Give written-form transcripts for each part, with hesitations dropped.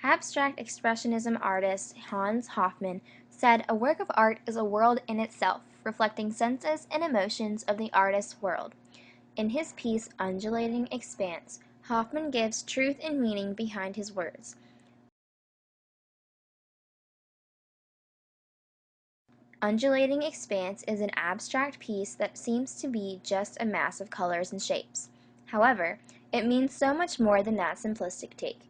Abstract Expressionism artist Hans Hofmann said a work of art is a world in itself, reflecting senses and emotions of the artist's world. In his piece Undulating Expanse, Hofmann gives truth and meaning behind his words. Undulating Expanse is an abstract piece that seems to be just a mass of colors and shapes. However, it means so much more than that simplistic take.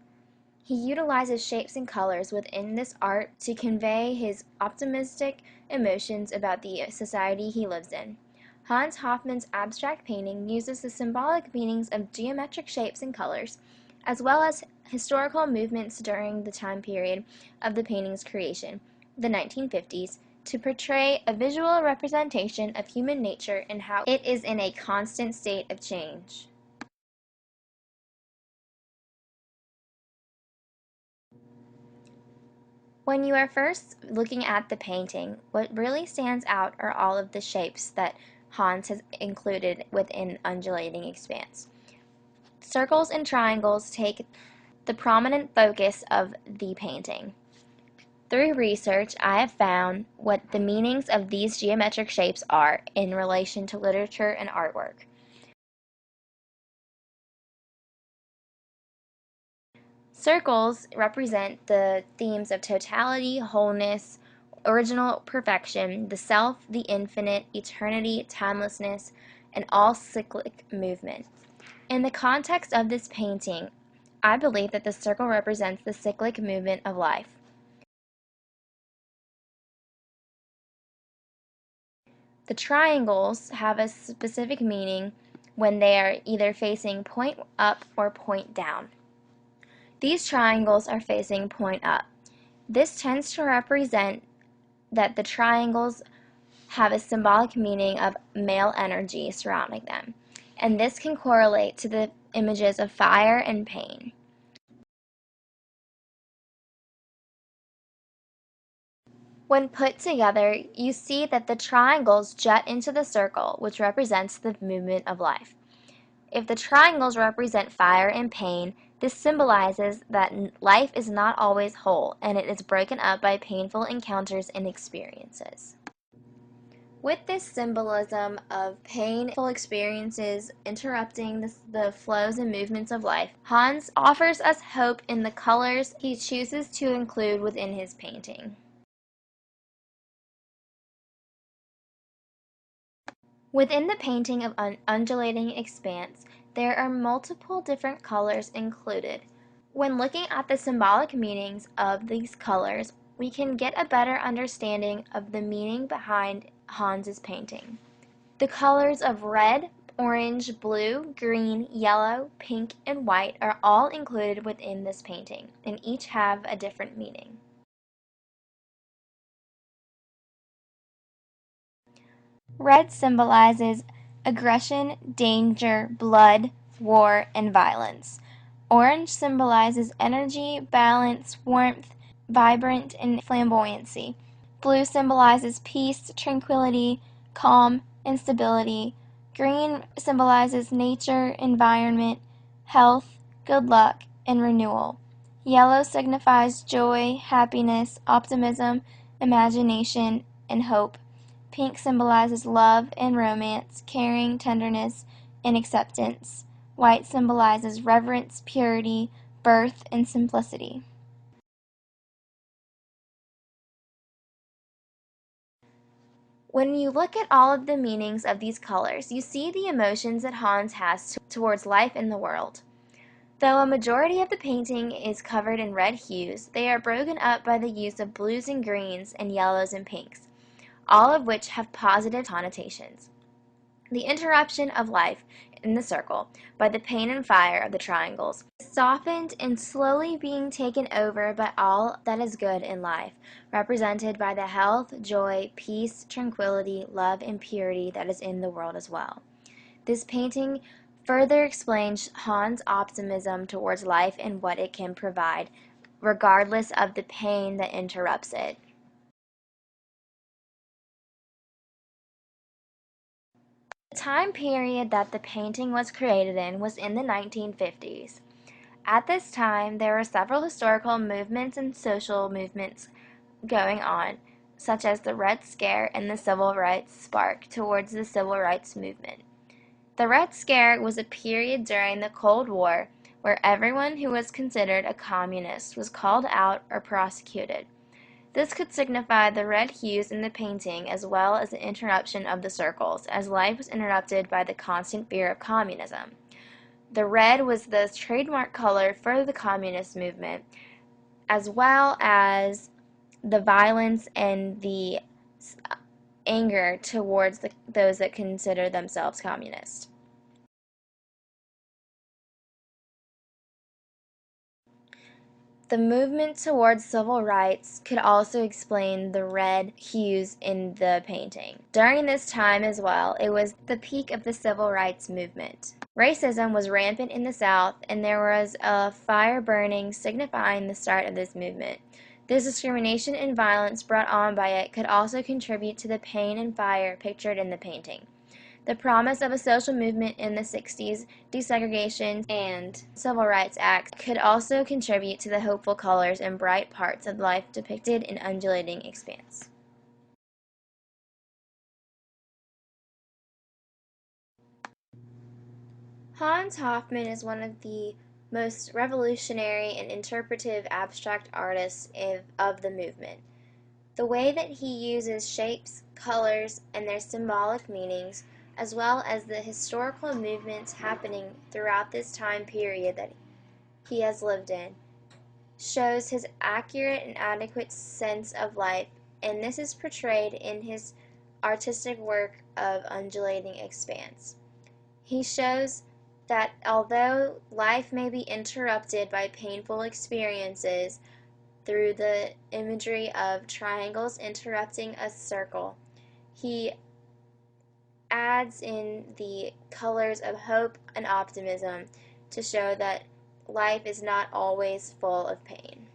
He utilizes shapes and colors within this art to convey his optimistic emotions about the society he lives in. Hans Hofmann's abstract painting uses the symbolic meanings of geometric shapes and colors, as well as historical movements during the time period of the painting's creation, the 1950s, to portray a visual representation of human nature and how it is in a constant state of change. When you are first looking at the painting, what really stands out are all of the shapes that Hans has included within Undulating Expanse. Circles and triangles take the prominent focus of the painting. Through research, I have found what the meanings of these geometric shapes are in relation to literature and artwork. Circles represent the themes of totality, wholeness, original perfection, the self, the infinite, eternity, timelessness, and all cyclic movement. In the context of this painting, I believe that the circle represents the cyclic movement of life. The triangles have a specific meaning when they are either facing point up or point down. These triangles are facing point up. This tends to represent that the triangles have a symbolic meaning of male energy surrounding them, and this can correlate to the images of fire and pain. When put together, you see that the triangles jut into the circle, which represents the movement of life. If the triangles represent fire and pain, this symbolizes that life is not always whole, and it is broken up by painful encounters and experiences. With this symbolism of painful experiences interrupting the flows and movements of life, Hans offers us hope in the colors he chooses to include within his painting. Within the painting of Undulating Expanse, there are multiple different colors included. When looking at the symbolic meanings of these colors, we can get a better understanding of the meaning behind Hans's painting. The colors of red, orange, blue, green, yellow, pink, and white are all included within this painting, and each have a different meaning. Red symbolizes aggression, danger, blood, war, and violence. Orange symbolizes energy, balance, warmth, vibrant, and flamboyancy. Blue symbolizes peace, tranquility, calm, and stability. Green symbolizes nature, environment, health, good luck, and renewal. Yellow signifies joy, happiness, optimism, imagination, and hope. Pink symbolizes love and romance, caring, tenderness, and acceptance. White symbolizes reverence, purity, birth, and simplicity. When you look at all of the meanings of these colors, you see the emotions that Hans has towards life in the world. Though a majority of the painting is covered in red hues, they are broken up by the use of blues and greens and yellows and pinks, all of which have positive connotations. The interruption of life in the circle by the pain and fire of the triangles is softened and slowly being taken over by all that is good in life, represented by the health, joy, peace, tranquility, love, and purity that is in the world as well. This painting further explains Hans' optimism towards life and what it can provide, regardless of the pain that interrupts it. The time period that the painting was created in was in the 1950s. At this time, there were several historical movements and social movements going on, such as the Red Scare and the Civil Rights Spark towards the Civil Rights Movement. The Red Scare was a period during the Cold War where everyone who was considered a communist was called out or prosecuted. This could signify the red hues in the painting as well as the interruption of the circles, as life was interrupted by the constant fear of communism. The red was the trademark color for the communist movement, as well as the violence and the anger towards those that consider themselves communist. The movement towards civil rights could also explain the red hues in the painting. During this time as well, it was the peak of the civil rights movement. Racism was rampant in the South, and there was a fire burning signifying the start of this movement. This discrimination and violence brought on by it could also contribute to the pain and fire pictured in the painting. The promise of a social movement in the 60s, desegregation, and civil rights acts could also contribute to the hopeful colors and bright parts of life depicted in undulating expanse. Hans Hofmann is one of the most revolutionary and interpretive abstract artists of the movement. The way that he uses shapes, colors, and their symbolic meanings, as well as the historical movements happening throughout this time period that he has lived in, shows his accurate and adequate sense of life, and this is portrayed in his artistic work of undulating expanse. He shows that although life may be interrupted by painful experiences, through the imagery of triangles interrupting a circle, he adds in the colors of hope and optimism to show that life is not always full of pain.